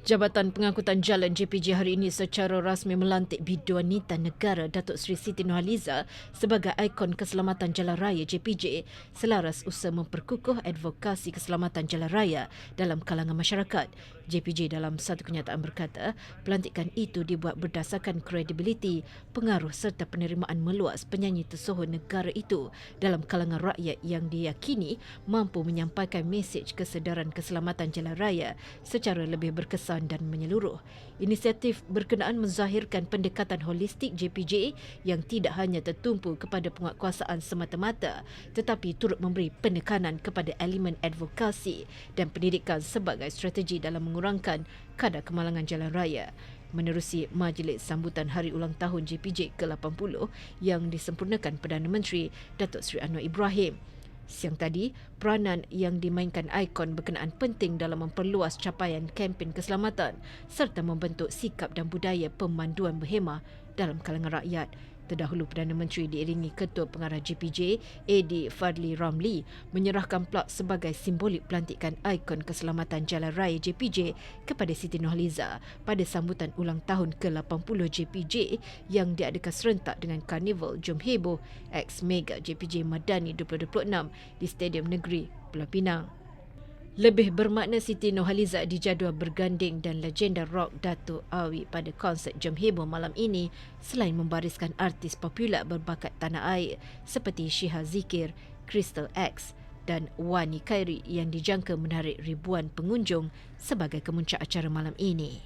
Jabatan Pengangkutan Jalan JPJ hari ini secara rasmi melantik Biduanita Negara Datuk Seri Siti Nurhaliza sebagai ikon keselamatan jalan raya JPJ selaras usaha memperkukuh advokasi keselamatan jalan raya dalam kalangan masyarakat. JPJ dalam satu kenyataan berkata, pelantikan itu dibuat berdasarkan kredibiliti, pengaruh serta penerimaan meluas penyanyi tersohor negara itu dalam kalangan rakyat yang diyakini mampu menyampaikan mesej kesedaran keselamatan jalan raya secara lebih berkesan dan menyeluruh. Inisiatif berkenaan menzahirkan pendekatan holistik JPJ yang tidak hanya tertumpu kepada penguatkuasaan semata-mata tetapi turut memberi penekanan kepada elemen advokasi dan pendidikan sebagai strategi dalam mengurangkan kadar kemalangan jalan raya. Menerusi majlis sambutan Hari Ulang Tahun JPJ ke-80 yang disempurnakan Perdana Menteri Datuk Seri Anwar Ibrahim. Siang tadi, peranan yang dimainkan ikon berkenaan penting dalam memperluas capaian kempen keselamatan serta membentuk sikap dan budaya pemanduan berhemah dalam kalangan rakyat. Terdahulu Perdana Menteri diiringi Ketua Pengarah JPJ, A.D. Fadli Ramli, menyerahkan plak sebagai simbolik pelantikan ikon keselamatan jalan raya JPJ kepada Siti Nurhaliza pada sambutan ulang tahun ke-80 JPJ yang diadakan serentak dengan Karnival Jom Heboh X Mega JPJ Madani 2026 di Stadium Negeri Pulau Pinang. Lebih bermakna Siti Nurhaliza dijadual berganding dan legenda rock Dato' Awi pada konsert Jom Heboh malam ini selain membariskan artis popular berbakat tanah air seperti Syiha Zikir, Crystal X dan Wani Khairi yang dijangka menarik ribuan pengunjung sebagai kemuncak acara malam ini.